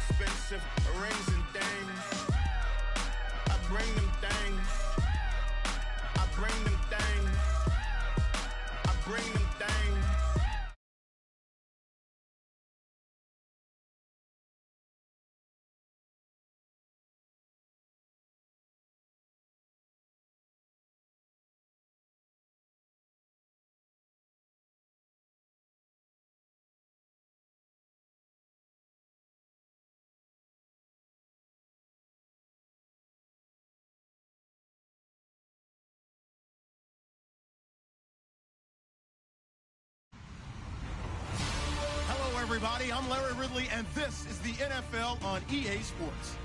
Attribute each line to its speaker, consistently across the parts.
Speaker 1: expensive rings and things. I bring them things. I bring them things. I bring them things.
Speaker 2: Everybody, I'm Larry Ridley, and this is the NFL on EA Sports.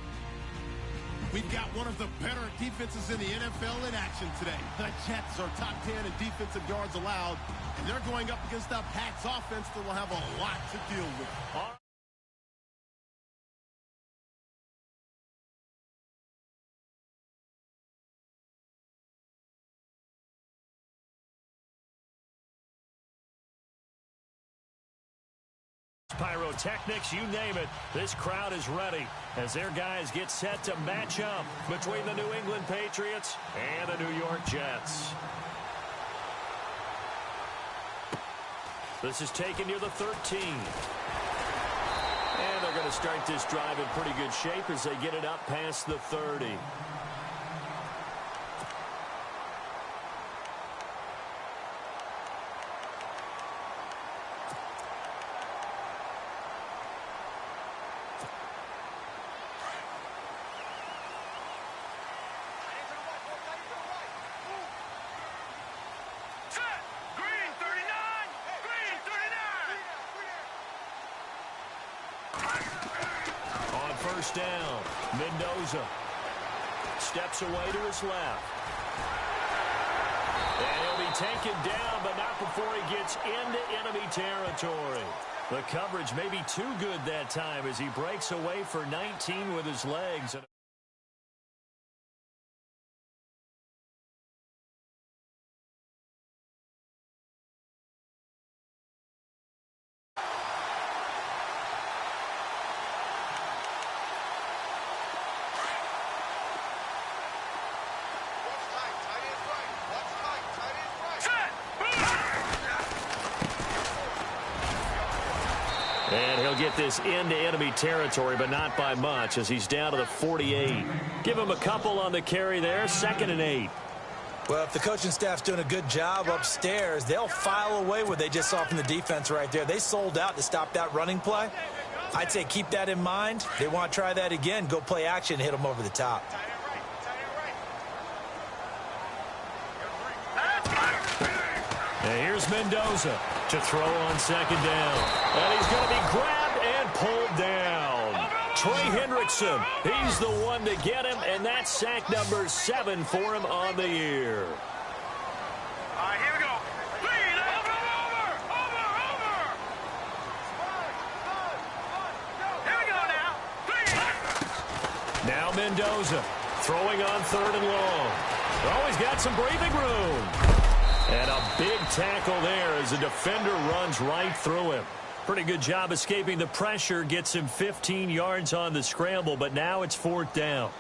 Speaker 2: We've got one of the better defenses in the NFL in action today. The Jets are top 10 in defensive yards allowed, and they're going up against a Pats offense that will have a lot to deal with.
Speaker 3: Pyrotechnics, you name it. This crowd is ready as their guys get set to match up between the New England Patriots and the New York Jets. This is taken near the 13. And they're going to start this drive in pretty good shape as they get it up past the 30. First down, Mendoza steps away to his left. And he'll be taken down, but not before he gets into enemy territory. The coverage may be too good that time as he breaks away for 19 with his legs. And he'll get this into enemy territory, but not by much as he's down to the 48. Give him a couple on the carry there, 2nd and 8.
Speaker 4: Well, if the coaching staff's doing a good job upstairs, they'll file away what they just saw from the defense right there. They sold out to stop that running play. I'd say keep that in mind. They want to try that again. Go play action, hit them over the top.
Speaker 3: And here's Mendoza to throw on 2nd down. And he's going to be grabbed and pulled down. Trey Hendrickson, he's the one to get him, and that's sack number 7 for him on the year.
Speaker 5: All right, here we go. Here we go now.
Speaker 3: Now Mendoza throwing on 3rd and long. Oh, he's got some breathing room. And a big tackle there as the defender runs right through him. Pretty good job escaping the pressure. Gets him 15 yards on the scramble, but now it's 4th down.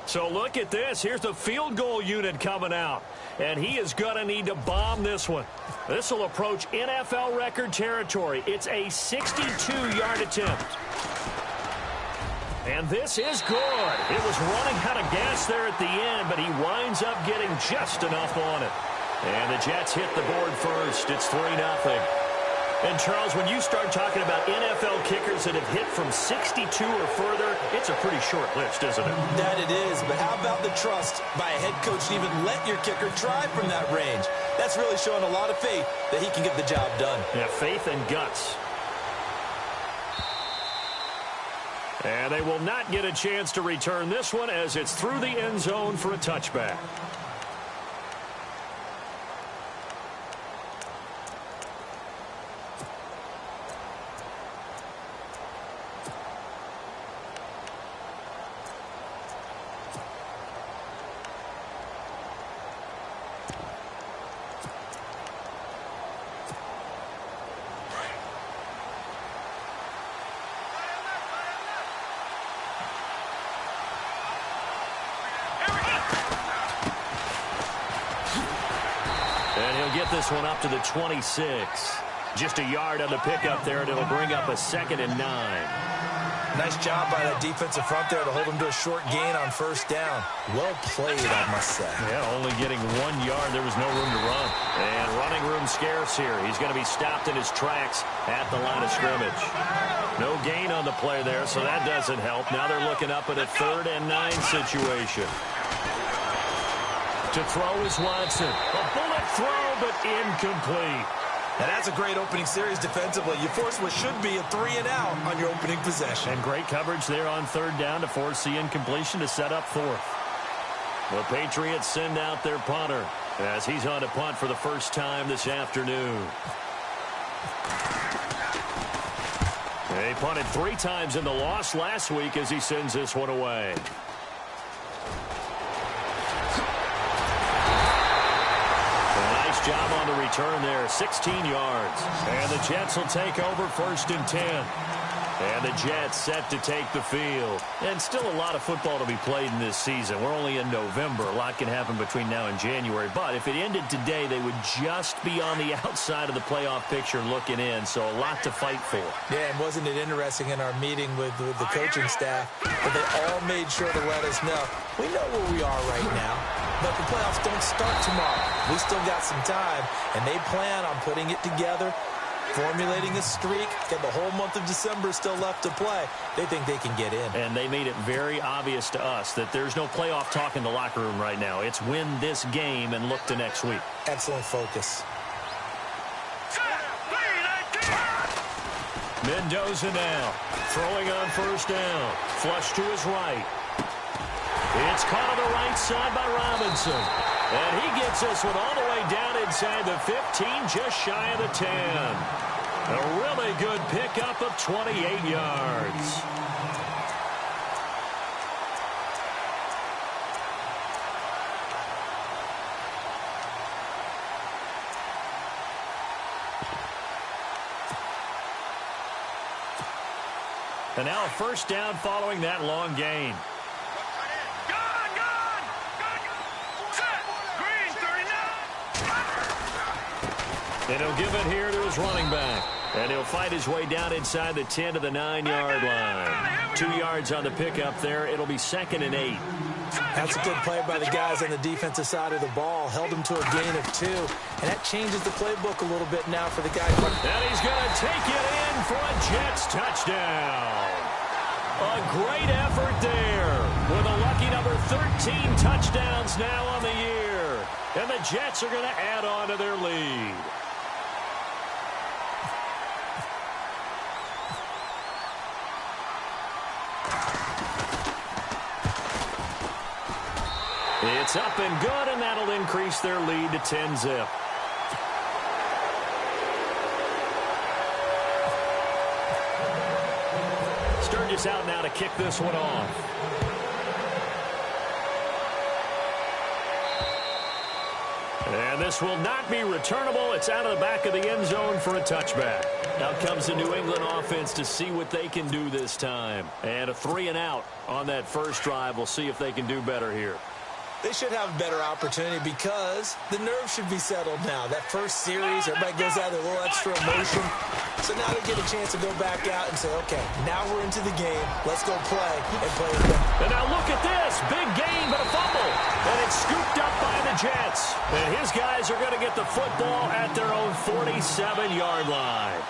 Speaker 3: So look at this. Here's the field goal unit coming out. And he is going to need to bomb this one. This will approach NFL record territory. It's a 62-yard attempt. And this is good. It was running out of gas there at the end, but he winds up getting just enough on it. And the Jets hit the board first. It's 3-0. And, Charles, when you start talking about NFL kickers that have hit from 62 or further, it's a pretty short list, isn't it?
Speaker 4: That it is, but how about the trust by a head coach to even let your kicker try from that range? That's really showing a lot of faith that he can get the job done.
Speaker 3: Yeah, faith and guts. And they will not get a chance to return this one as it's through the end zone for a touchback. they'll get this one up to the 26. Just a yard on the pickup there, and it'll bring up a 2nd and 9.
Speaker 4: Nice job by that defensive front there to hold him to a short gain on first down. Well played, I must say.
Speaker 3: Yeah, only getting 1 yard. There was no room to run. And running room scarce here. He's going to be stopped in his tracks at the line of scrimmage. No gain on the play there, so that doesn't help. Now they're looking up at a 3rd and 9 situation. To throw is Watson. A bullet throw, but incomplete.
Speaker 4: And that's a great opening series defensively. You force what should be a 3-and-out on your opening possession.
Speaker 3: And great coverage there on 3rd down to force the incompletion to set up 4th. The Patriots send out their punter as he's on to punt for the first time this afternoon. They punted 3 times in the loss last week as he sends this one away. Job on the return there, 16 yards. And the Jets will take over 1st and 10. And the Jets set to take the field. And still a lot of football to be played in this season. We're only in November. A lot can happen between now and January. But if it ended today, they would just be on the outside of the playoff picture looking in. So a lot to fight for.
Speaker 4: Yeah, and wasn't it interesting in our meeting with the coaching staff that they all made sure to let us know, we know where we are right now, but the playoffs don't start tomorrow. We still got some time, and they plan on putting it together, formulating a streak. Got the whole month of December still left to play. They think they can get in.
Speaker 3: And they made it very obvious to us that there's no playoff talk in the locker room right now. It's win this game and look to next week.
Speaker 4: Excellent focus.
Speaker 3: Mendoza now throwing on 1st down. Flush to his right. It's caught on the right side by Robinson. And he gets this one all the way down inside the 15, just shy of the 10. A really good pickup of 28 yards. And now a 1st down following that long gain. And he'll give it here to his running back. And he'll fight his way down inside the 10 to the 9-yard line. 2 yards on the pickup there. It'll be 2nd and 8.
Speaker 4: That's a good play by the guys on the defensive side of the ball. Held him to a gain of 2. And that changes the playbook a little bit now for the guy.
Speaker 3: And he's going to take it in for a Jets touchdown. A great effort there with a lucky number 13 touchdowns now on the year. And the Jets are going to add on to their lead. It's up and good, and that'll increase their lead to 10-zip. Sturgis out now to kick this one off. And this will not be returnable. It's out of the back of the end zone for a touchback. Now comes the New England offense to see what they can do this time. And a 3-and-out on that first drive. We'll see if they can do better here.
Speaker 4: They should have a better opportunity because the nerves should be settled now. That first series, everybody goes out with a little extra emotion. So now they get a chance to go back out and say, okay, now we're into the game. Let's go play and play it again.
Speaker 3: And now look at this. Big gain, but a fumble. And it's scooped up by the Jets. And his guys are going to get the football at their own 47-yard line.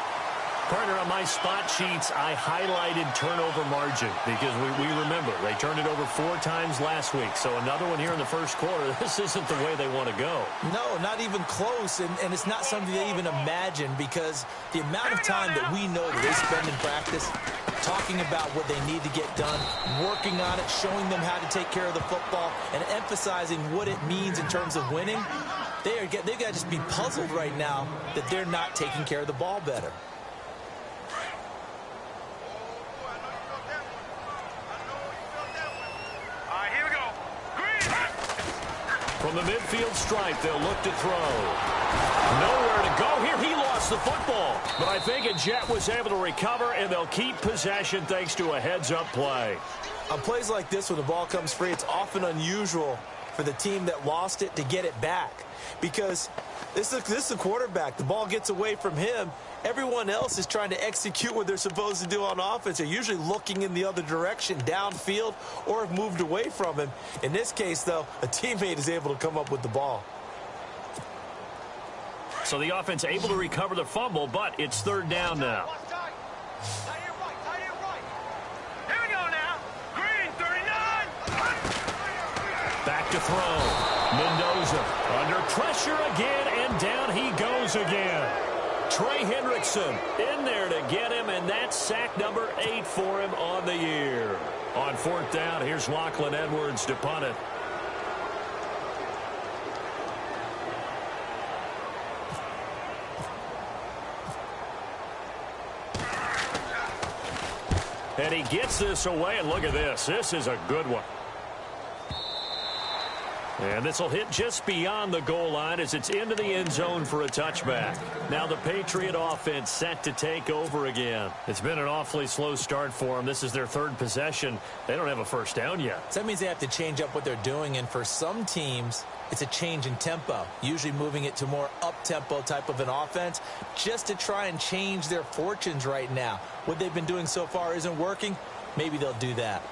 Speaker 3: Partner, on my spot sheets, I highlighted turnover margin because we remember they turned it over 4 times last week. So another one here in the first quarter. This isn't the way they want to go.
Speaker 4: No, not even close. And it's not something they even imagine because the amount of time that we know that they spend in practice talking about what they need to get done, working on it, showing them how to take care of the football, and emphasizing what it means in terms of winning, they've got to just be puzzled right now that they're not taking care of the ball better.
Speaker 3: From the midfield stripe, they'll look to throw. Nowhere to go here. He lost the football. But I think a Jet was able to recover, and they'll keep possession thanks to a heads-up play.
Speaker 4: On plays like this, when the ball comes free, it's often unusual for for the team that lost it to get it back. Because this is a quarterback. The ball gets away from him. Everyone else is trying to execute what they're supposed to do on offense. They're usually looking in the other direction, downfield, or have moved away from him. In this case, though, a teammate is able to come up with the ball.
Speaker 3: So the offense able to recover the fumble, but it's third down now.
Speaker 5: Here we go now. Green, 39.
Speaker 3: Back to throw. Mendoza under pressure again, and down he goes again. Trey Hendrickson in there to get him, and that's sack number 8 for him on the year. On fourth down, here's Lachlan Edwards to punt it. And he gets this away, and look at this. This is a good one. And this will hit just beyond the goal line as it's into the end zone for a touchback. Now the Patriot offense set to take over again. It's been an awfully slow start for them. This is their third possession. They don't have a first down yet.
Speaker 4: So that means they have to change up what they're doing, and for some teams, it's a change in tempo, usually moving it to more up-tempo type of an offense just to try and change their fortunes right now. What they've been doing so far isn't working. Maybe they'll do that.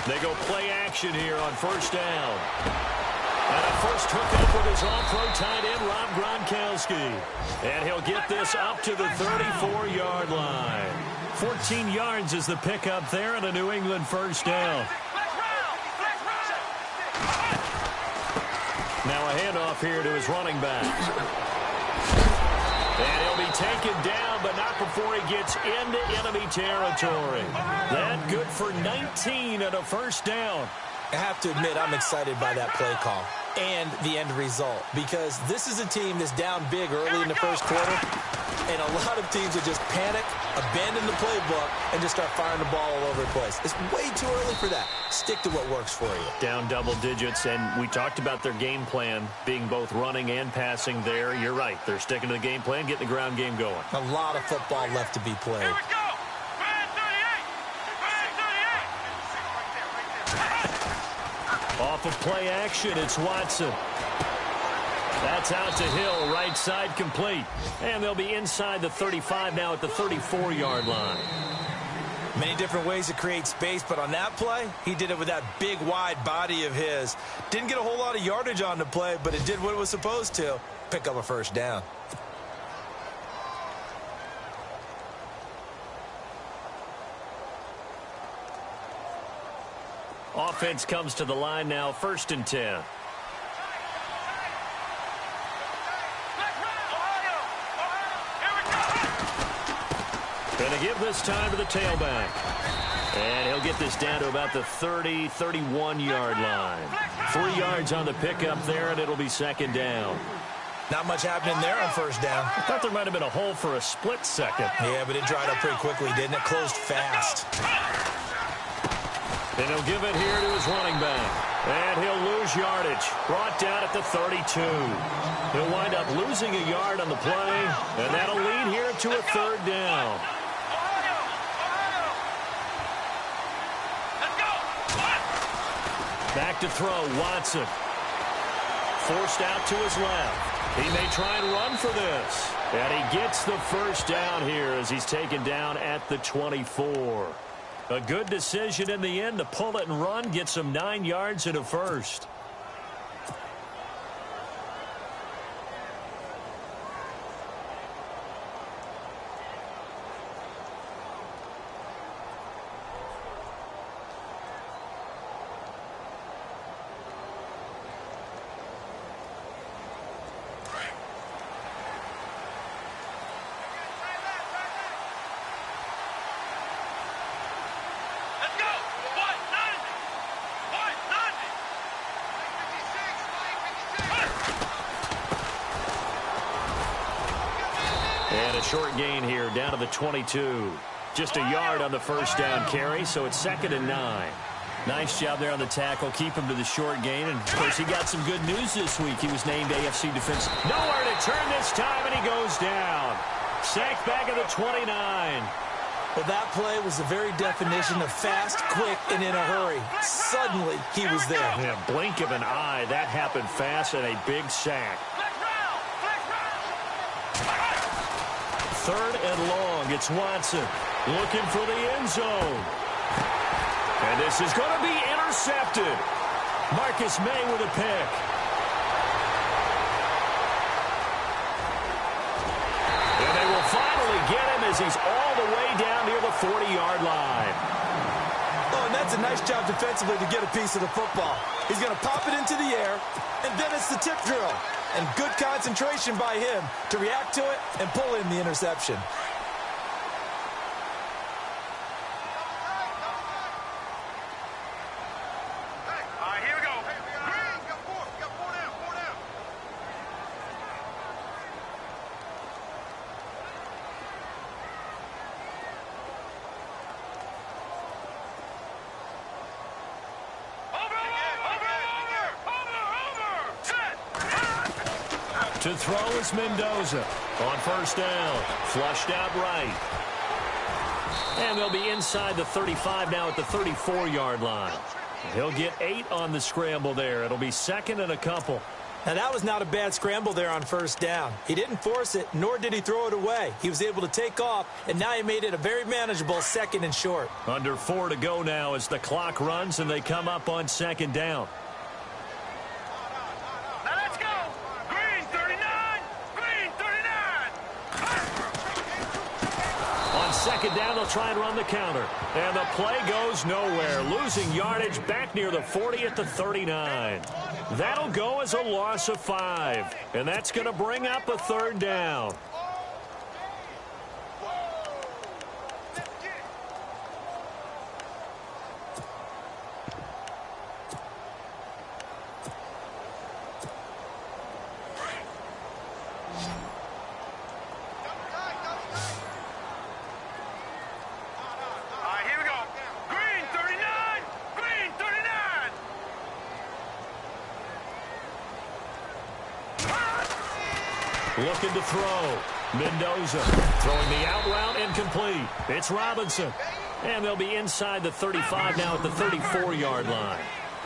Speaker 3: They go play action here on first down. And a first hookup with his all-pro tight end, Rob Gronkowski. And he'll get this up to the 34-yard line. 14 yards is the pickup there and a New England first down. Now a handoff here to his running back. And he'll be taken down, but not before he gets into enemy territory. That good for 19 and a first down.
Speaker 4: I have to admit, I'm excited by that play call and the end result, because this is a team that's down big early in the first quarter, and a lot of teams will just panic, abandon the playbook, and just start firing the ball all over the place. It's way too early for that. Stick to what works for you.
Speaker 3: Down double digits, and we talked about their game plan being both running and passing there. You're right. They're sticking to the game plan, getting the ground game going.
Speaker 4: A lot of football left to be played.
Speaker 5: Here we go.
Speaker 3: Off of play action, it's Watson. That's out to Hill, right side complete. And they'll be inside the 35 now at the 34-yard line.
Speaker 4: Many different ways to create space, but on that play, he did it with that big, wide body of his. Didn't get a whole lot of yardage on the play, but it did what it was supposed to. Pick up a first down.
Speaker 3: Offense comes to the line now, 1st and 10. Going to give this time to the tailback. And he'll get this down to about the 30, 31-yard line. 3 yards on the pickup there, and it'll be 2nd down.
Speaker 4: Not much happening there on first down.
Speaker 3: I thought there might have been a hole for a split second.
Speaker 4: Yeah, but it dried up pretty quickly, didn't it? Closed fast.
Speaker 3: And he'll give it here to his running back. And he'll lose yardage. Brought down at the 32. He'll wind up losing a yard on the play. And that'll lead here to a 3rd down. Back to throw, Watson. Forced out to his left. He may try and run for this. And he gets the first down here as he's taken down at the 24. A good decision in the end to pull it and run, get some 9 yards and a first. And a short gain here down to the 22. Just a yard on the first down carry, so it's 2nd and 9. Nice job there on the tackle. Keep him to the short gain. And, of course, he got some good news this week. He was named AFC Defense. Nowhere to turn this time, and he goes down. Sacked back at the 29.
Speaker 4: Well, that play was the very definition of fast, quick, and in a hurry. Suddenly, he was there.
Speaker 3: Yeah, blink of an eye. That happened fast and a big sack. Third and long. It's Watson looking for the end zone. And this is going to be intercepted. Marcus May with a pick. And they will finally get him as he's all the way down near the 40-yard line.
Speaker 4: Oh, and that's a nice job defensively to get a piece of the football. He's going to pop it into the air, and then it's the tip drill. And good concentration by him to react to it and pull in the interception.
Speaker 5: All right, here we go. Green, got four down, four down.
Speaker 3: To throw is Mendoza on first down. Flushed out right. And they'll be inside the 35 now at the 34-yard line. He'll get 8 on the scramble there. It'll be second and a couple.
Speaker 4: Now, that was not a bad scramble there on first down. He didn't force it, nor did he throw it away. He was able to take off, and now he made it a very manageable second and short.
Speaker 3: Under 4 to go now as the clock runs and they come up on second down.
Speaker 5: Now let's go. Green 39. Green 39.
Speaker 3: On second down, they'll try and run the counter. And the play goes nowhere. Losing yardage back near the 40 at the 39. That'll go as a loss of 5. And that's going to bring up a third down. Looking to throw. Mendoza throwing the out route incomplete. It's Robinson. And they'll be inside the 35 now at the 34-yard line.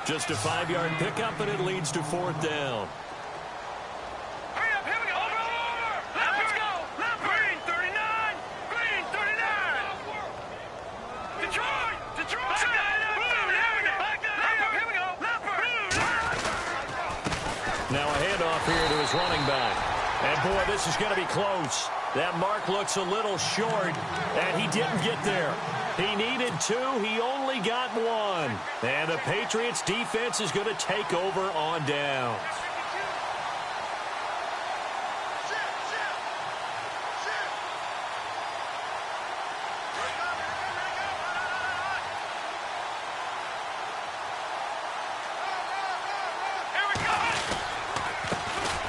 Speaker 3: Just a 5-yard pickup, and it leads to fourth down.
Speaker 5: Hurry up, here we go. Over. Let's go. Green 39. Green 39. Detroit. Here we go.
Speaker 3: Now a handoff here to his running back. And, boy, this is going to be close. That mark looks a little short, and he didn't get there. He needed 2. He only got 1. And the Patriots' defense is going to take over on downs.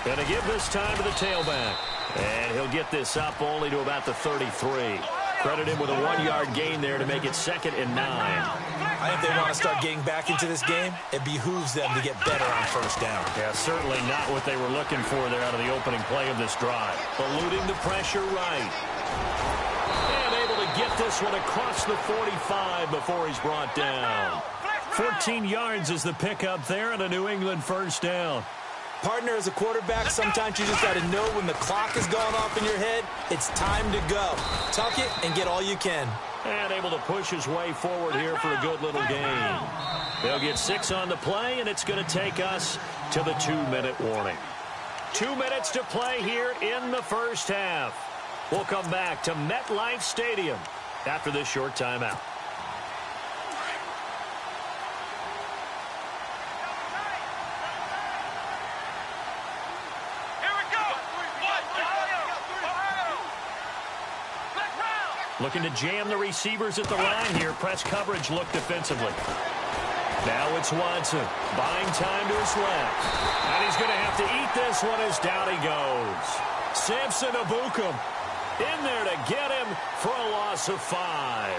Speaker 3: Going to give this time to the tailback. And he'll get this up only to about the 33. Credit him with a 1-yard gain there to make it second and 9.
Speaker 4: I think they want to start getting back into this game. It behooves them to get better on first down.
Speaker 3: Yeah, certainly not what they were looking for there out of the opening play of this drive. Eluding the pressure right. And able to get this one across the 45 before he's brought down. 14 yards is the pickup there and a New England first down.
Speaker 4: Partner, as a quarterback, sometimes you just got to know when the clock is going off in your head, it's time to go. Tuck it and get all you can.
Speaker 3: And able to push his way forward here for a good little gain. They'll get 6 on the play, and it's going to take us to the 2-minute warning. 2 minutes to play here in the first half. We'll come back to MetLife Stadium after this short timeout. Looking to jam the receivers at the line here. Press coverage look defensively. Now it's Watson. Buying time to his left. And he's going to have to eat this one as down he goes. Samson Abukum in there to get him for a loss of 5.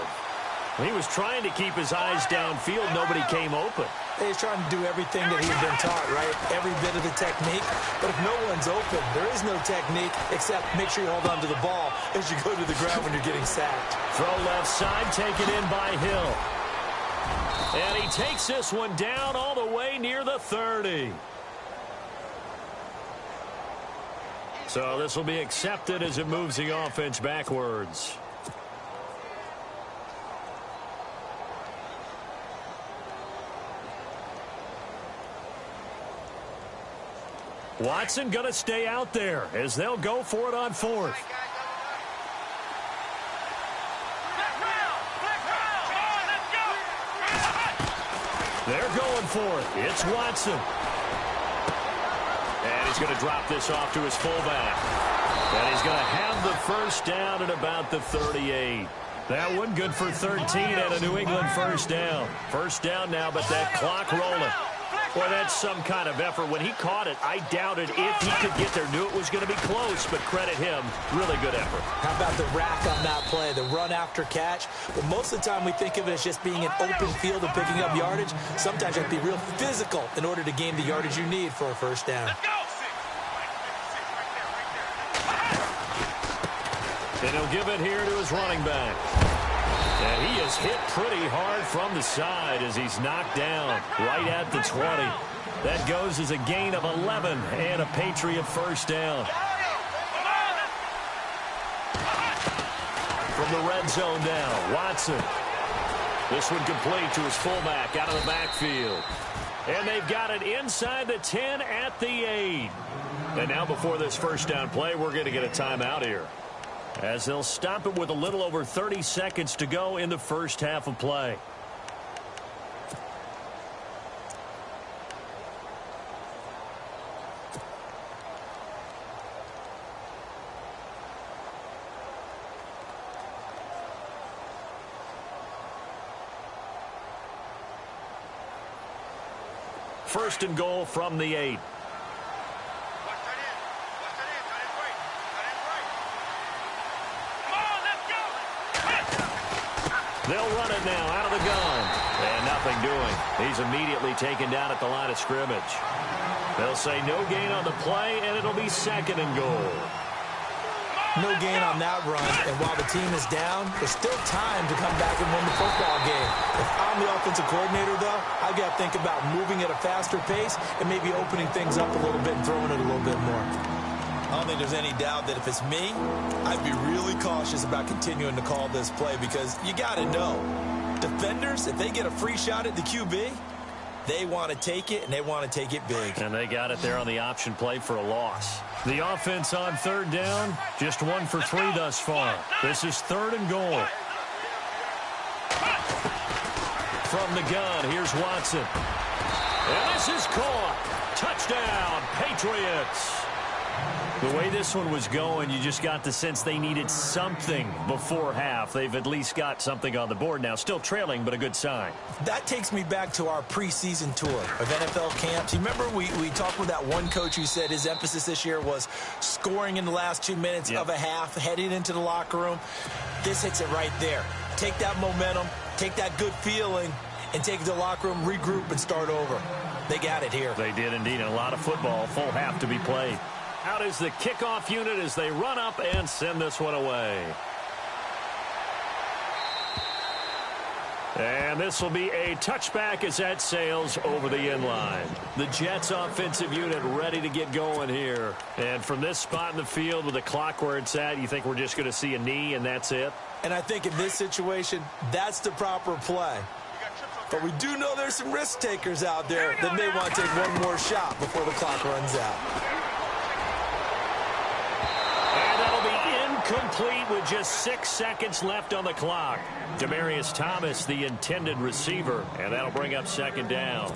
Speaker 3: He was trying to keep his eyes downfield. Nobody came open.
Speaker 4: He's trying to do everything that he's been taught, right? Every bit of the technique. But if no one's open, there is no technique except make sure you hold on to the ball as you go to the ground when you're getting sacked.
Speaker 3: Throw left side, taken in by Hill. And he takes this one down all the way near the 30. So this will be accepted as it moves the offense backwards. Watson going to stay out there as they'll go for it on fourth. They're going for it. It's Watson. And he's going to drop this off to his fullback. And he's going to have the first down at about the 38. That one good for 13 and a New England first down. First down now, but that clock rolling. Boy, that's some kind of effort. When he caught it, I doubted if he could get there. Knew it was going to be close, but credit him. Really good effort.
Speaker 4: How about the rack on that play, the run after catch? But most of the time we think of it as just being an open field and picking up yardage. Sometimes you have to be real physical in order to gain the yardage you need for a first down.
Speaker 5: Let's go.
Speaker 3: And he'll give it here to his running back. And he is hit pretty hard from the side as he's knocked down right at the 20. That goes as a gain of 11 and a Patriot first down. From the red zone now, Watson. This one complete to his fullback out of the backfield. And they've got it inside the 10 at the 8. And now before this first down play, we're going to get a timeout here, as they'll stop it with a little over 30 seconds to go in the first half of play. First and goal from the 8. They'll run it now out of the gun. And nothing doing. He's immediately taken down at the line of scrimmage. They'll say no gain on the play, and it'll be second and goal.
Speaker 4: No gain on that run, and while the team is down, there's still time to come back and win the football game. If I'm the offensive coordinator, though, I've got to think about moving at a faster pace and maybe opening things up a little bit and throwing it a little bit more. I don't think there's any doubt that if it's me, I'd be really cautious about continuing to call this play, because you got to know, defenders, if they get a free shot at the QB, they want to take it, and they want to take it big.
Speaker 3: And they got it there on the option play for a loss. The offense on third down, just 1 for 3 thus far. This is third and goal. From the gun, here's Watson. And this is caught. Touchdown, Patriots. The way this one was going, you just got the sense they needed something before half. They've at least got something on the board now. Still trailing, but a good sign.
Speaker 4: That takes me back to our preseason tour of NFL camps. You remember we talked with that one coach who said his emphasis this year was scoring in the last 2 minutes of a half, heading into the locker room. This hits it right there. Take that momentum, take that good feeling, and take it to the locker room, regroup, and start over. They got it here.
Speaker 3: They did indeed. And a lot of football, full half to be played. Out is the kickoff unit as they run up and send this one away. And this will be a touchback as that sails over the end line. The Jets offensive unit ready to get going here. And from this spot in the field with the clock where it's at, you think we're just going to see a knee and that's it?
Speaker 4: And I think in this situation, that's the proper play. But we do know there's some risk takers out there that may want to take one more shot before the clock runs out.
Speaker 3: Complete with just 6 seconds left on the clock. Demaryius Thomas, the intended receiver, and that'll bring up second down.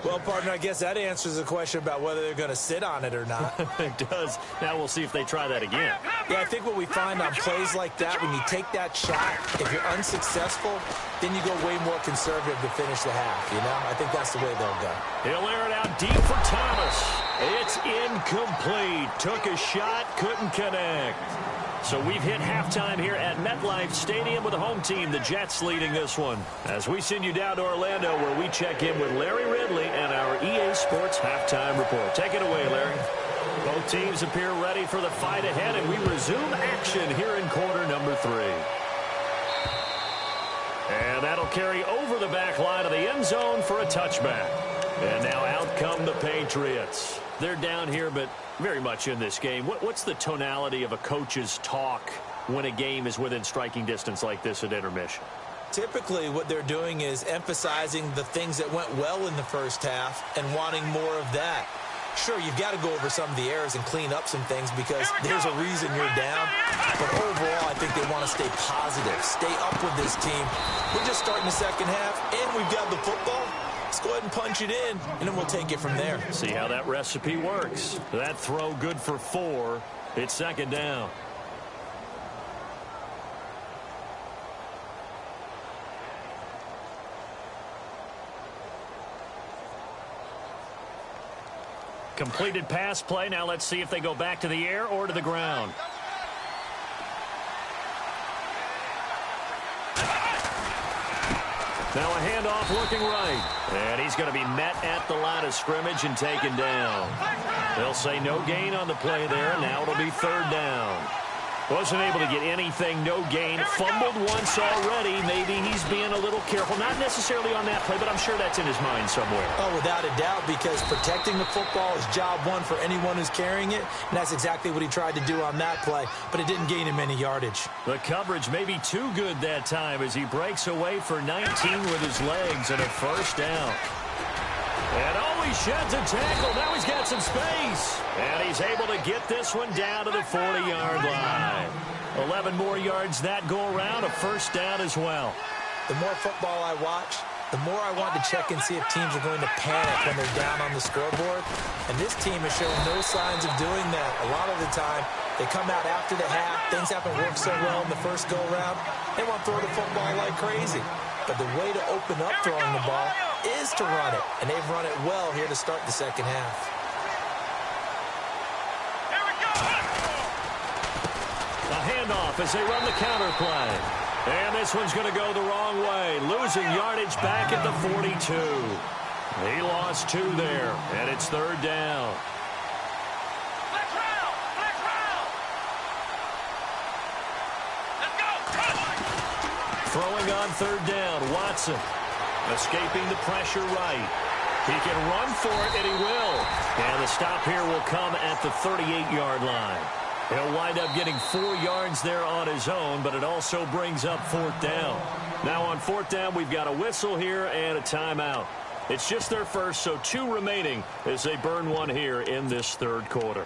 Speaker 4: Well, partner, I guess that answers the question about whether they're going to sit on it or not.
Speaker 3: It does. Now we'll see if they try that again.
Speaker 4: Yeah, I think what we find on plays like that, when you take that shot, if you're unsuccessful, then you go way more conservative to finish the half, you know? I think that's the way they'll go.
Speaker 3: He'll air it out deep for Thomas. It's incomplete. Took a shot, couldn't connect. So we've hit halftime here at MetLife Stadium with the home team, the Jets, leading this one. As we send you down to Orlando, where we check in with Larry Ridley and our EA Sports halftime report. Take it away, Larry. Both teams appear ready for the fight ahead, and we resume action here in quarter number 3. And that'll carry over the back line of the end zone for a touchback. And now out come the Patriots. They're down here, but very much in this game. What's the tonality of a coach's talk when a game is within striking distance like this at intermission?
Speaker 4: Typically, what they're doing is emphasizing the things that went well in the first half and wanting more of that. Sure, you've got to go over some of the errors and clean up some things because there's a reason you're down. But overall, I think they want to stay positive, stay up with this team. We're just starting the second half, and we've got the football. Let's go ahead and punch it in, and then we'll take it from there.
Speaker 3: See how that recipe works. That throw good for 4. It's second down. Completed pass play. Now let's see if they go back to the air or to the ground. Now a handoff looking right. And he's going to be met at the line of scrimmage and taken down. They'll say no gain on the play there. Now it'll be third down. Wasn't able to get anything, no gain. Fumbled once already. Maybe he's being a little careful. Not necessarily on that play, but I'm sure that's in his mind somewhere.
Speaker 4: Oh, without a doubt, because protecting the football is job one for anyone who's carrying it, and that's exactly what he tried to do on that play, but it didn't gain him any yardage.
Speaker 3: The coverage may be too good that time as he breaks away for 19 with his legs and a first down. And he sheds a tackle. Now he's got some space. And he's able to get this one down to the 40-yard line. 11 more yards that go around, a first down as well.
Speaker 4: The more football I watch, the more I want to check and see if teams are going to panic when they're down on the scoreboard. And this team has shown no signs of doing that. A lot of the time, they come out after the half. Things haven't worked so well in the first go-around. They want to throw the football like crazy. But the way to open up throwing the ball is to run it. And they've run it well here to start the second half.
Speaker 3: A handoff as they run the counter play. And this one's going to go the wrong way. Losing yardage back at the 42. He lost 2 there, and it's third down. Throwing on third down, Watson. Escaping the pressure right. He can run for it, and he will. And the stop here will come at the 38-yard line. He'll wind up getting 4 yards there on his own, but it also brings up fourth down. Now on fourth down, we've got a whistle here and a timeout. It's just their first, so 2 remaining as they burn one here in this third quarter.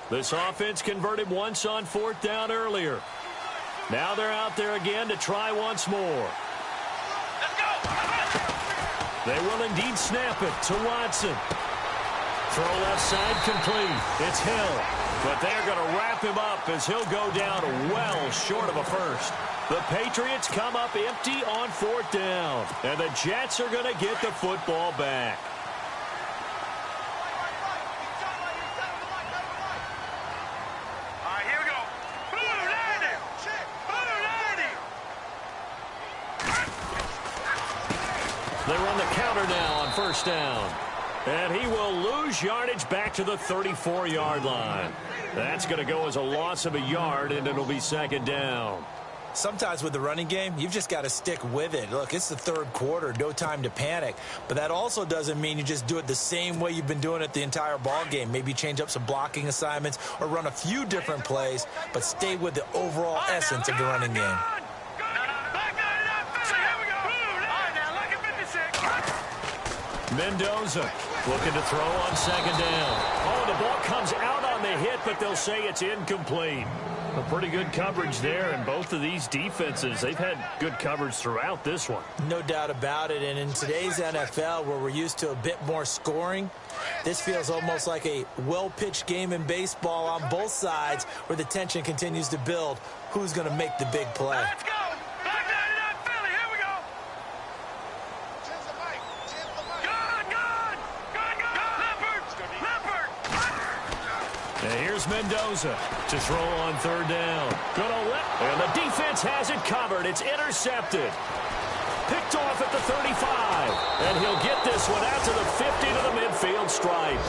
Speaker 3: This offense converted once on fourth down earlier. Now they're out there again to try once more. They will indeed snap it to Watson. Throw left side complete. It's Hill. But they're going to wrap him up as he'll go down well short of a first. The Patriots come up empty on fourth down. And the Jets are going to get the football back. They run the counter now on first down. And he will lose yardage back to the 34-yard line. That's going to go as a loss of a yard, and it'll be second down.
Speaker 4: Sometimes with the running game, you've just got to stick with it. Look, it's the third quarter, no time to panic. But that also doesn't mean you just do it the same way you've been doing it the entire ball game. Maybe change up some blocking assignments or run a few different plays, but stay with the overall essence of the running game.
Speaker 3: Mendoza looking to throw on second down. Oh, the ball comes out on the hit, but they'll say it's incomplete. A pretty good coverage there, and both of these defenses, they've had good coverage throughout this one.
Speaker 4: No doubt about it, and in today's NFL, where we're used to a bit more scoring, this feels almost like a well-pitched game in baseball on both sides where the tension continues to build. Who's going to make the big play?
Speaker 5: Let's go. Back 99 Philly. Here we go. Good.
Speaker 3: And here's Mendoza to throw on third down. Gonna let, and the defense has it covered. It's intercepted. Picked off at the 35. And he'll get this one out to the 50 to the midfield stripe.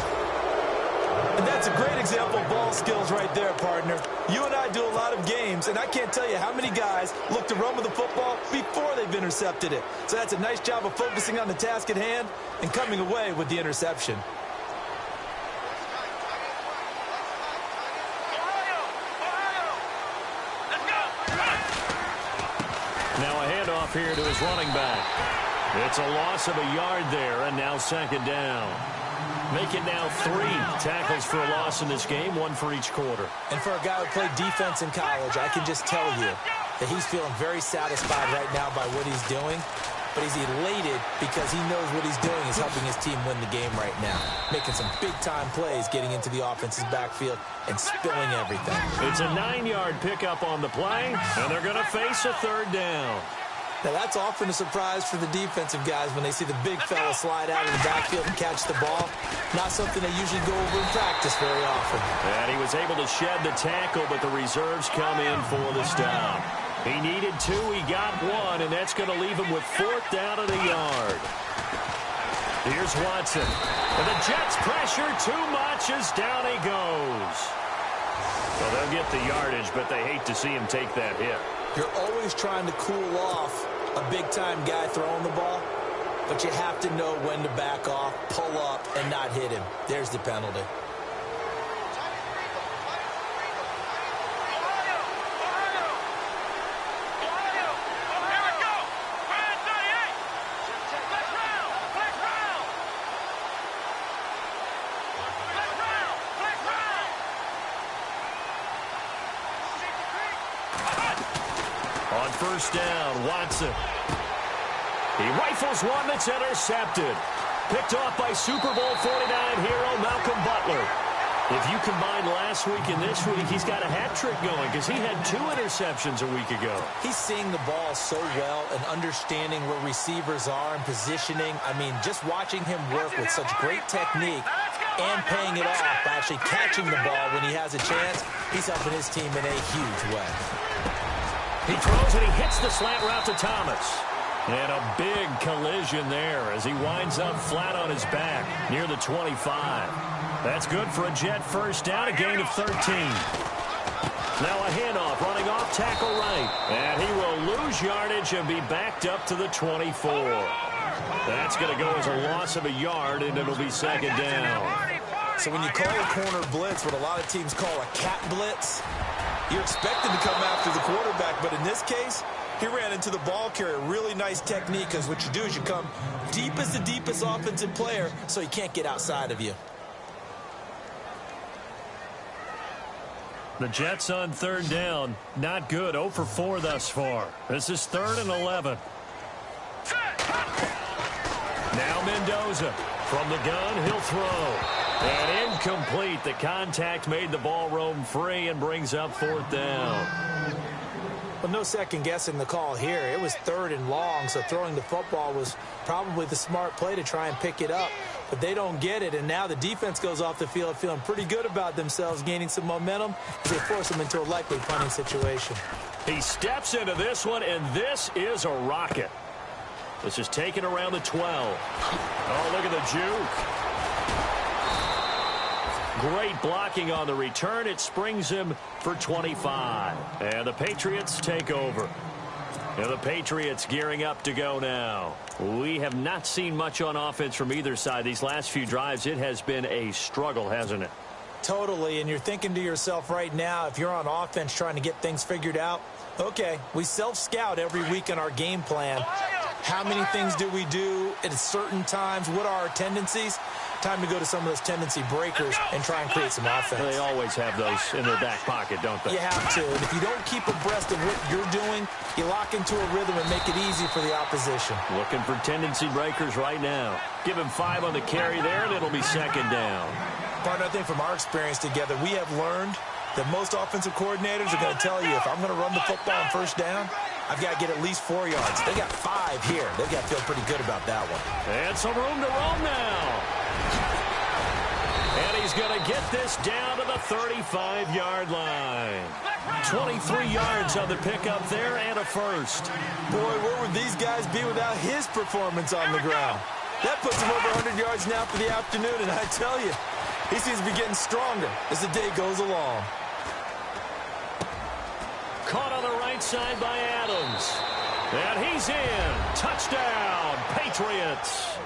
Speaker 4: And that's a great example of ball skills right there, partner. You and I do a lot of games, and I can't tell you how many guys look to run with the football before they've intercepted it. So that's a nice job of focusing on the task at hand and coming away with the interception.
Speaker 3: Now a handoff here to his running back. It's a loss of a yard there, and now second down. Make it now 3 tackles for a loss in this game, 1 for each quarter.
Speaker 4: And for a guy who played defense in college, I can just tell you that he's feeling very satisfied right now by what he's doing. But he's elated because he knows what he's doing is helping his team win the game right now. Making some big-time plays, getting into the offense's backfield and spilling everything.
Speaker 3: It's a 9-yard pickup on the play, and they're going to face a third down.
Speaker 4: Now, that's often a surprise for the defensive guys when they see the big fella slide out of the backfield and catch the ball. Not something they usually go over in practice very often.
Speaker 3: And he was able to shed the tackle, but the reserves come in for the stop. He needed 2, he got 1, and that's going to leave him with 4th down at a yard. Here's Watson. And the Jets pressure too much as down he goes. Well, they'll get the yardage, but they hate to see him take that hit.
Speaker 4: You're always trying to cool off a big-time guy throwing the ball, but you have to know when to back off, pull up, and not hit him. There's the penalty.
Speaker 3: On first down, Watson. He rifles one that's intercepted. Picked off by Super Bowl 49 hero Malcolm Butler. If you combine last week and this week, he's got a hat trick going because he had 2 interceptions a week ago.
Speaker 4: He's seeing the ball so well and understanding where receivers are and positioning. I mean, just watching him work with such great technique and paying it off by actually catching the ball when he has a chance, he's helping his team in a huge way.
Speaker 3: He throws and he hits the slant route to Thomas. And a big collision there as he winds up flat on his back near the 25. That's good for a Jet first down, a gain of 13. Now a handoff, running off tackle right. And he will lose yardage and be backed up to the 24. That's going to go as a loss of a yard, and it'll be second down.
Speaker 4: So when you call a corner blitz, what a lot of teams call a cat blitz, you're expected to come after the quarterback, but in this case, he ran into the ball carrier. Really nice technique, because what you do is you come deep as the deepest offensive player, so he can't get outside of you.
Speaker 3: The Jets on third down, not good, 0 for 4 thus far. This is 3rd and 11. Now Mendoza from the gun, he'll throw. And incomplete. The contact made the ball roam free and brings up 4th down.
Speaker 4: Well, no second guessing the call here. It was 3rd and long, so throwing the football was probably the smart play to try and pick it up. But they don't get it, and now the defense goes off the field feeling pretty good about themselves, gaining some momentum as they force them into a likely punting situation.
Speaker 3: He steps into this one, and this is a rocket. This is taken around the 12. Oh, look at the juke. Great blocking on the return. It springs him for 25. And the Patriots take over. And the Patriots gearing up to go now. We have not seen much on offense from either side. These last few drives, it has been a struggle, hasn't it?
Speaker 4: Totally, and you're thinking to yourself right now, if you're on offense trying to get things figured out, okay, we self-scout every week in our game plan. How many things do we do at certain times? What are our tendencies? time to go to some of those tendency breakers and try and create some offense.
Speaker 3: They always have those in their back pocket, don't they?
Speaker 4: You have to. And if you don't keep abreast of what you're doing, you lock into a rhythm and make it easy for the opposition.
Speaker 3: Looking for tendency breakers right now. Give him 5 on the carry there, and it'll be second down.
Speaker 4: Partner, I think from our experience together, we have learned that most offensive coordinators are going to tell you, if I'm going to run the football on first down, I've got to get at least 4 yards. They got 5 here. They've got to feel pretty good about that one.
Speaker 3: And some room to roam now. And he's going to get this down to the 35-yard line. 23 yards on the pickup there and a first.
Speaker 4: Boy, where would these guys be without his performance on the ground? That puts him over 100 yards now for the afternoon, and I tell you, he seems to be getting stronger as the day goes along.
Speaker 3: Caught on the right side by Adams. And he's in. Touchdown, Patriots.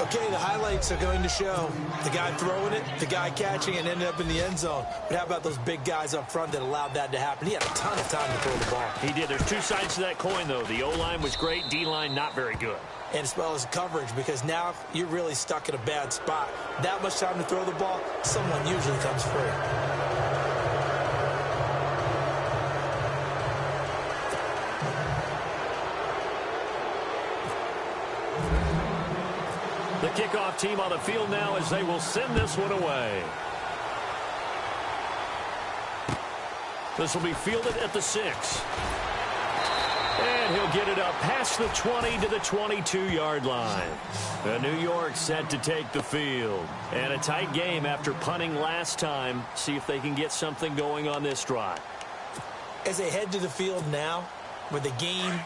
Speaker 4: Okay, the highlights are going to show the guy throwing it, the guy catching it, and ended up in the end zone. But how about those big guys up front that allowed that to happen? He had a ton of time to throw the ball.
Speaker 3: He did. There's 2 sides to that coin, though. The O-line was great. D-line not very good.
Speaker 4: And as well as coverage, because now you're really stuck in a bad spot. That much time to throw the ball, someone usually comes free.
Speaker 3: The kickoff team on the field now as they will send this one away. This will be fielded at the 6. And he'll get it up past the 20 to the 22-yard line. New York set to take the field. And a tight game after punting last time. See if they can get something going on this drive.
Speaker 4: As they head to the field now, with the game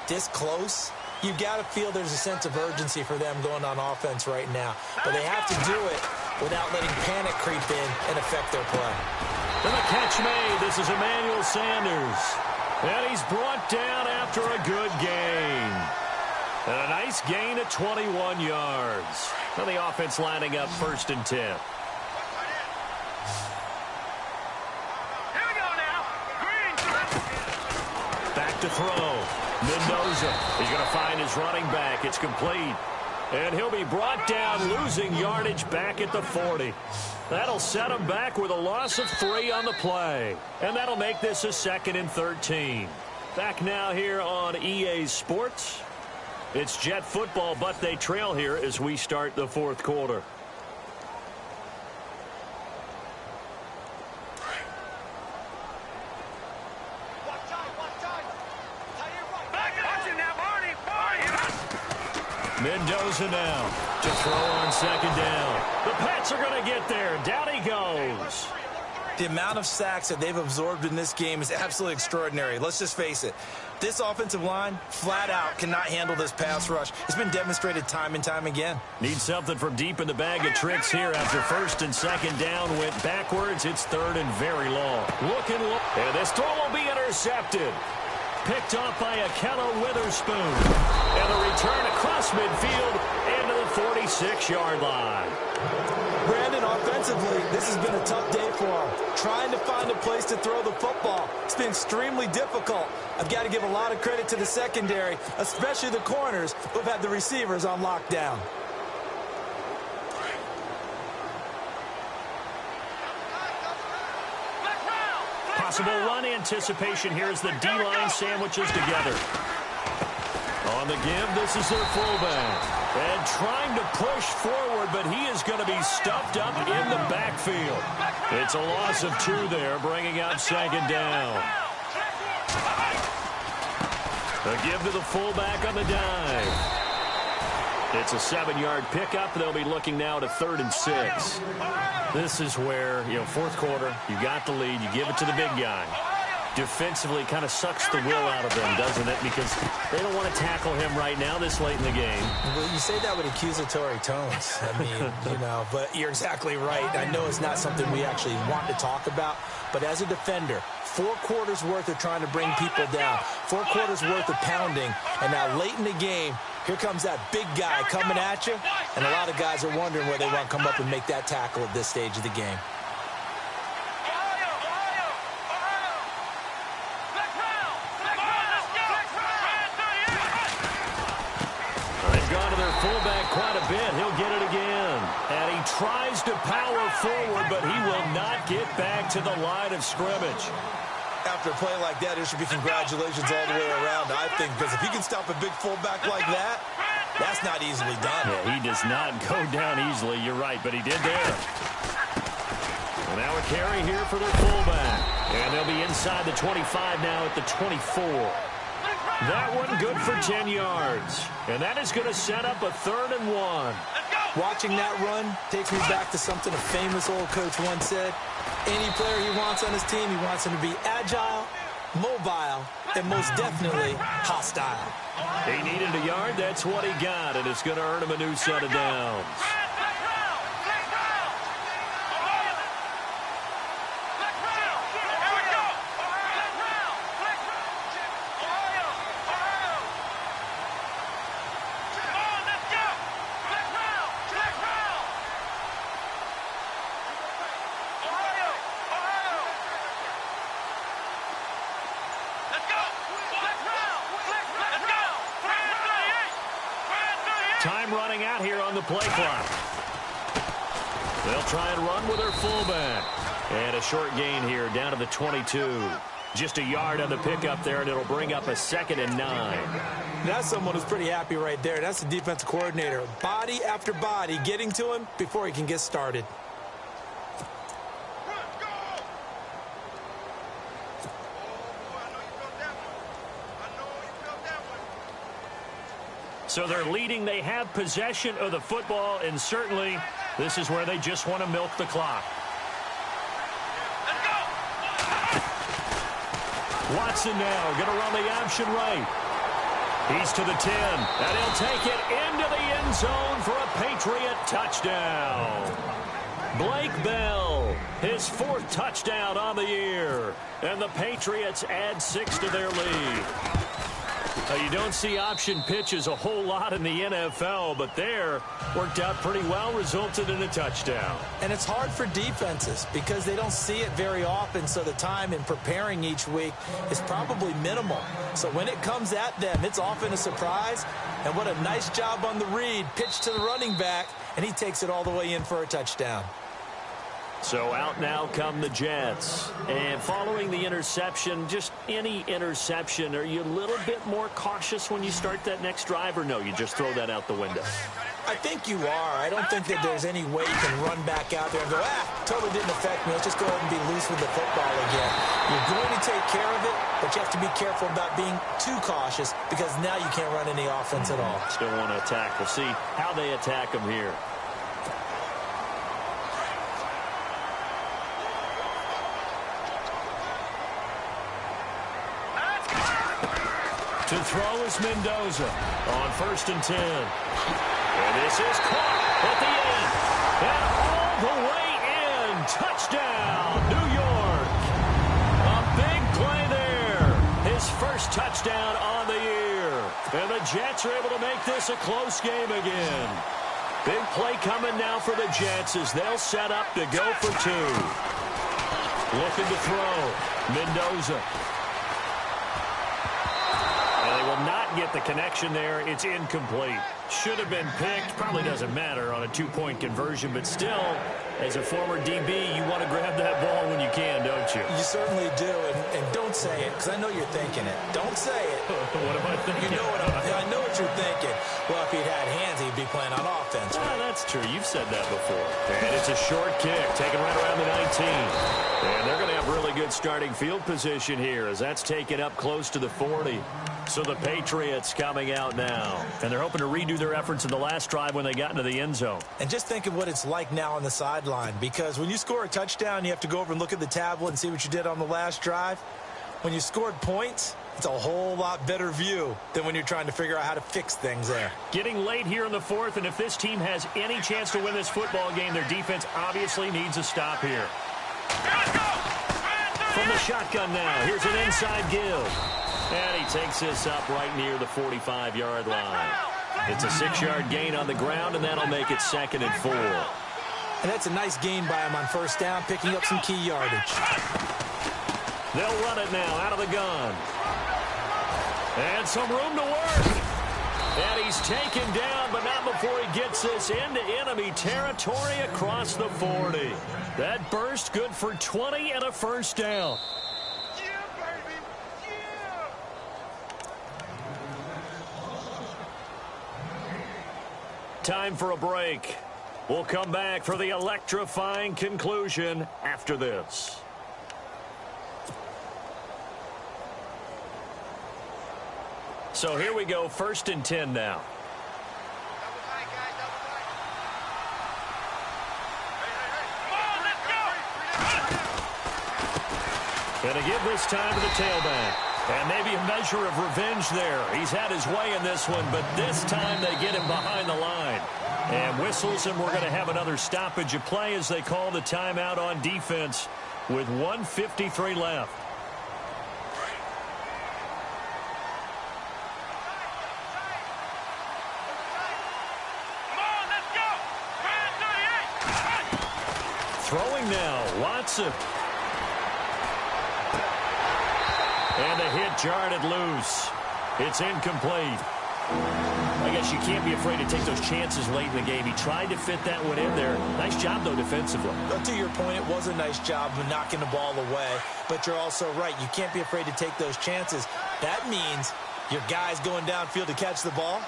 Speaker 4: this close, you've got to feel there's a sense of urgency for them going on offense right now. But they have to do it without letting panic creep in and affect their play.
Speaker 3: And the catch made. This is Emmanuel Sanders. And he's brought down after a good gain. And a nice gain of 21 yards. And the offense lining up 1st and 10.
Speaker 5: Here we go now. Green.
Speaker 3: Back to throw. Mendoza. He's going to find his running back. It's complete. And he'll be brought down, losing yardage back at the 40. That'll set him back with a loss of 3 on the play. And that'll make this a 2nd and 13. Back now here on EA Sports. It's Jet football, but they trail here as we start the 4th quarter. Mendoza now to throw on 2nd down. The Pats are going to get there. Down he goes.
Speaker 4: The amount of sacks that they've absorbed in this game is absolutely extraordinary. Let's just face it. This offensive line, flat out, cannot handle this pass rush. It's been demonstrated time and time again.
Speaker 3: Need something from deep in the bag of tricks here after 1st and 2nd down went backwards. It's 3rd and very long. Looking low. And this throw will be intercepted. Picked off by Akello Witherspoon. And the return across midfield into the 46-yard line.
Speaker 4: Brandon, offensively, this has been a tough day for him. Trying to find a place to throw the football. It's been extremely difficult. I've got to give a lot of credit to the secondary, especially the corners who've had the receivers on lockdown.
Speaker 3: Possible run anticipation here as the D-line sandwiches together. On the give, this is their fullback. And trying to push forward, but he is going to be stuffed up in the backfield. It's a loss of 2 there, bringing up 2nd down. A give to the fullback on the dive. It's a 7-yard pickup. They'll be looking now to 3rd and 6. This is where, 4th quarter, you got the lead, you give it to the big guy. Defensively kind of sucks the will out of them, doesn't it? Because they don't want to tackle him right now this late in the game.
Speaker 4: Well, you say that with accusatory tones. I mean, but you're exactly right. I know it's not something we actually want to talk about, but as a defender, 4 quarters worth of trying to bring people down, 4 quarters worth of pounding, and now late in the game, here comes that big guy coming at you, and a lot of guys are wondering where they want to come up and make that tackle at this stage of the game.
Speaker 3: They've gone to their fullback quite a bit. He'll get it again. tries to power forward, but he will not get back to the line of scrimmage.
Speaker 4: After a play like that, there should be congratulations all the way around, I think, because if he can stop a big fullback like that, that's not easily done.
Speaker 3: Yeah, he does not go down easily, you're right, but he did there. And now a carry here for their fullback. And they'll be inside the 25 now at the 24. That one good for 10 yards. And that is going to set up a 3rd and 1.
Speaker 4: Watching that run takes me back to something a famous old coach once said. Any player he wants on his team, he wants him to be agile, mobile, and most definitely hostile.
Speaker 3: He needed a yard. That's what he got, and it's going to earn him a new set of downs. Time running out here on the play clock. They'll try and run with their fullback. And a short gain here down to the 22. Just a yard on the pickup there, and it'll bring up a 2nd and 9.
Speaker 4: That's someone who's pretty happy right there. That's the defensive coordinator. Body after body getting to him before he can get started.
Speaker 3: So they're leading. They have possession of the football, and certainly this is where they just want to milk the clock. Watson now going to run the option right. He's to the 10, and he'll take it into the end zone for a Patriot touchdown. Blake Bell, his 4th touchdown on the year, and the Patriots add 6 to their lead. You don't see option pitches a whole lot in the NFL, but there worked out pretty well, resulted in a touchdown.
Speaker 4: And it's hard for defenses because they don't see it very often, so the time in preparing each week is probably minimal. So when it comes at them, it's often a surprise. And what a nice job on the read. Pitch to the running back, and he takes it all the way in for a touchdown.
Speaker 3: So out now come the Jets. And following the interception, just any interception, are you a little bit more cautious when you start that next drive, or no, you just throw that out the window?
Speaker 4: I think you are. I don't think that there's any way you can run back out there and go, totally didn't affect me. Let's just go ahead and be loose with the football again. You're going to take care of it, but you have to be careful about being too cautious because now you can't run any offense at all.
Speaker 3: Still want to attack. We'll see how they attack them here. To throw is Mendoza on 1st and 10. And this is caught at the 8. And all the way in. Touchdown, New York. A big play there. His 1st touchdown on the year. And the Jets are able to make this a close game again. Big play coming now for the Jets as they'll set up to go for 2. Looking to throw. Mendoza. Not get the connection there. It's incomplete. Should have been picked. Probably doesn't matter on a 2-point conversion, but still, as a former DB, you want to grab that ball when you can, don't you?
Speaker 4: You certainly do, and don't say it, because I know you're thinking it. Don't say it.
Speaker 3: What am I thinking?
Speaker 4: You know I know what you're thinking. Well, if he'd had hands, he'd be playing on offense.
Speaker 3: Well, that's true. You've said that before. And it's a short kick, taken right around the 19. And they're going to have really good starting field position here as that's taken up close to the 40. So the Patriots coming out now. And they're hoping to redo their efforts in the last drive when they got into the end zone.
Speaker 4: And just think of what it's like now on the sideline. Because when you score a touchdown, you have to go over and look at the tablet and see what you did on the last drive. When you scored points, it's a whole lot better view than when you're trying to figure out how to fix things there.
Speaker 3: Getting late here in the 4th, and if this team has any chance to win this football game, their defense obviously needs a stop here. From the shotgun now, here's an inside give. And he takes this up right near the 45-yard line. It's a 6-yard gain on the ground, and that'll make it 2nd and 4.
Speaker 4: And that's a nice gain by him on 1st down, picking up some key yardage.
Speaker 3: They'll run it now out of the gun. And some room to work. And he's taken down, but not before he gets this into enemy territory across the 40. That burst good for 20 and a first down.
Speaker 5: Yeah, baby. Yeah.
Speaker 3: Time for a break. We'll come back for the electrifying conclusion after this. So here we go, 1st and 10 now.
Speaker 5: Double tight, guys. Double tight. Hey. Come on, let's go.
Speaker 3: Gonna give this time to the tailback. And maybe a measure of revenge there. He's had his way in this one, but this time they get him behind the line. And whistles, and we're going to have another stoppage of play as they call the timeout on defense with 1:53 left.
Speaker 5: Come on, let's go. 38.
Speaker 3: Throwing now, Watson. And the hit jarred it loose. It's incomplete. I guess you can't be afraid to take those chances late in the game. He tried to fit that one in there. Nice job, though, defensively.
Speaker 4: But to your point, it was a nice job of knocking the ball away. But you're also right. You can't be afraid to take those chances. That means your guys going downfield to catch the ball,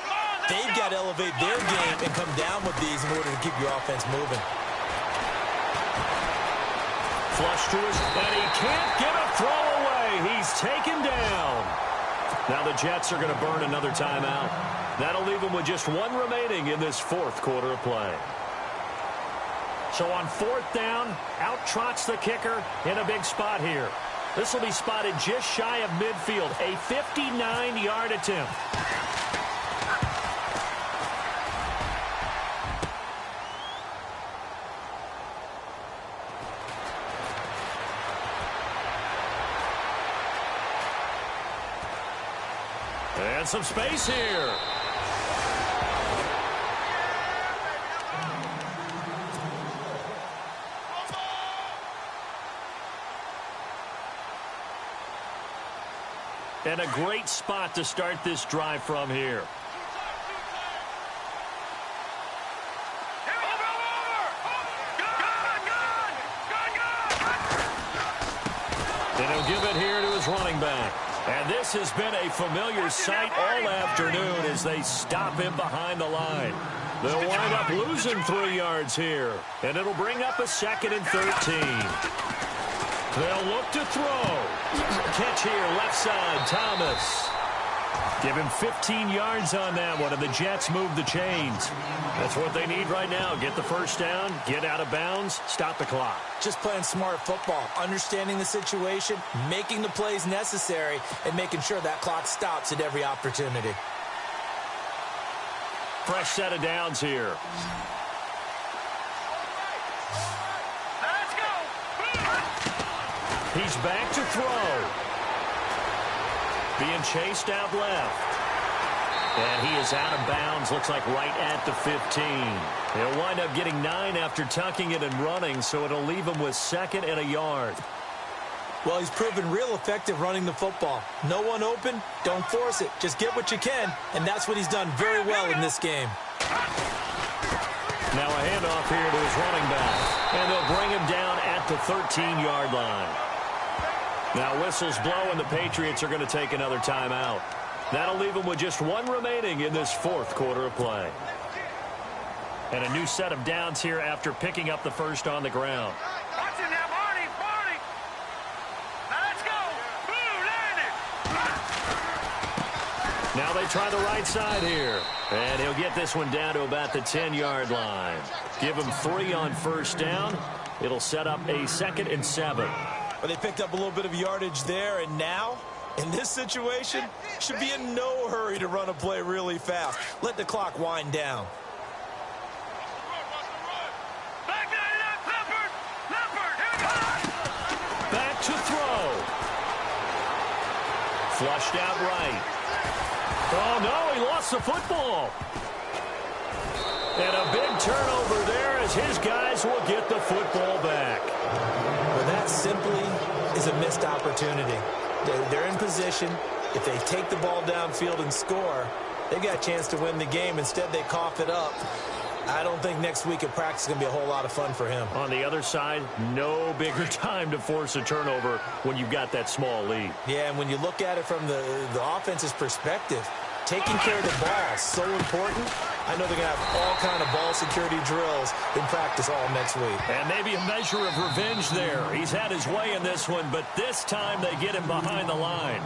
Speaker 4: they've got to elevate their game and come down with these in order to keep your offense moving.
Speaker 3: Flush to his, and he can't get a throw away. He's taken down. Now the Jets are going to burn another timeout. That'll leave them with just one remaining in this 4th quarter of play. So on 4th down, out trots the kicker in a big spot here. This will be spotted just shy of midfield, a 59-yard attempt. And some space here. And a great spot to start this drive from here. And he'll give it here to his running back. And this has been a familiar sight all afternoon as they stop him behind the line. They'll wind up losing 3 yards here. And it'll bring up a 2nd and 13. They'll look to throw. Catch here, left side, Thomas. Give him 15 yards on that one, and the Jets move the chains. That's what they need right now. Get the first down, get out of bounds, stop the clock.
Speaker 4: Just playing smart football, understanding the situation, making the plays necessary, and making sure that clock stops at every opportunity.
Speaker 3: Fresh set of downs here.
Speaker 5: Let's go.
Speaker 3: He's back to throw. Being chased out left. And he is out of bounds, looks like right at the 15. He'll wind up getting 9 after tucking it and running, so it'll leave him with 2nd and a yard.
Speaker 4: Well, he's proven real effective running the football. No one open, don't force it. Just get what you can, and that's what he's done very well in this game.
Speaker 3: Now a handoff here to his running back. And they'll bring him down at the 13-yard line. Now whistles blow, and the Patriots are going to take another timeout. That'll leave them with just 1 remaining in this 4th quarter of play. And a new set of downs here after picking up the first on the ground.
Speaker 5: Watch it now, Marty. Let's go. Blue landed.
Speaker 3: Now they try the right side here. And he'll get this one down to about the 10-yard line. Give him 3 on first down. It'll set up a 2nd and 7.
Speaker 4: Well, they picked up a little bit of yardage there, and now, in this situation, should be in no hurry to run a play really fast. Let the clock wind down.
Speaker 5: Back to Leopard. Here we go.
Speaker 3: Back to throw. Flushed out right. Oh, no, he lost the football. And a big turnover there as his guys will get the football back.
Speaker 4: Well, that simply is a missed opportunity. They're in position. If they take the ball downfield and score, They got a chance to win the game. Instead, they cough it up. I don't think next week at practice is going to be a whole lot of fun for him.
Speaker 3: On the other side, no bigger time to force a turnover when you've got that small lead.
Speaker 4: Yeah, and when you look at it from the offense's perspective, taking care of the ball is so important. I know they're going to have all kind of ball security drills in practice all next week.
Speaker 3: And maybe a measure of revenge there. He's had his way in this one, but this time they get him behind the line.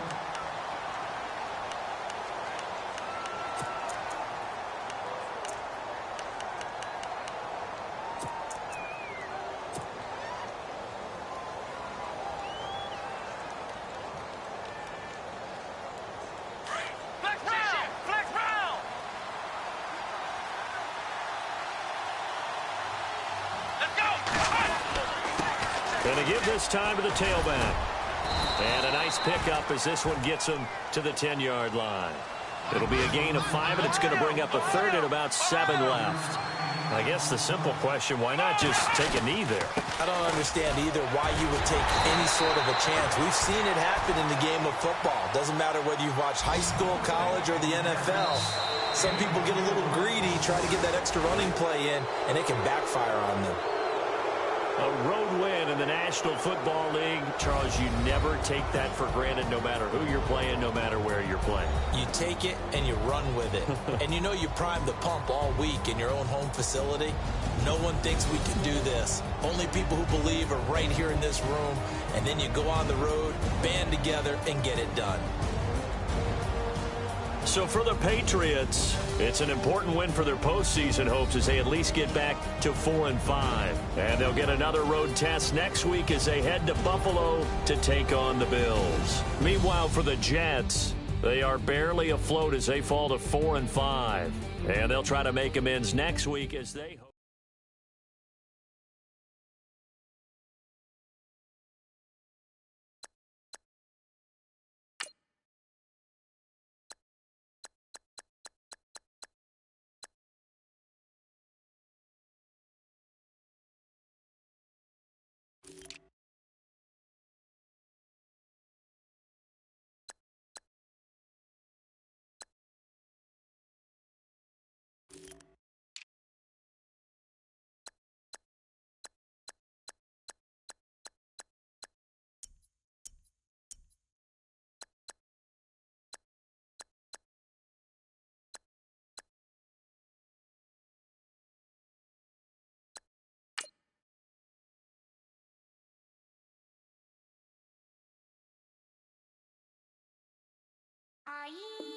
Speaker 3: Going to give this time to the tailback. And a nice pickup as this one gets him to the 10-yard line. It'll be a gain of 5, and it's going to bring up a third and about 7 left. I guess the simple question, why not just take a knee there?
Speaker 4: I don't understand either why you would take any sort of a chance. We've seen it happen in the game of football. Doesn't matter whether you've watched high school, college, or the NFL. Some people get a little greedy, try to get that extra running play in, and it can backfire on them.
Speaker 3: A road win in the National Football League. Charles, you never take that for granted no matter who you're playing, no matter where you're playing.
Speaker 4: You take it and you run with it. And you know you primed the pump all week in your own home facility. No one thinks we can do this. Only people who believe are right here in this room. And then you go on the road, band together, and get it done.
Speaker 3: So for the Patriots, it's an important win for their postseason hopes as they at least get back to 4-5. And they'll get another road test next week as they head to Buffalo to take on the Bills. Meanwhile, for the Jets, they are barely afloat as they fall to 4-5. And they'll try to make amends next week as they hope.
Speaker 6: Are you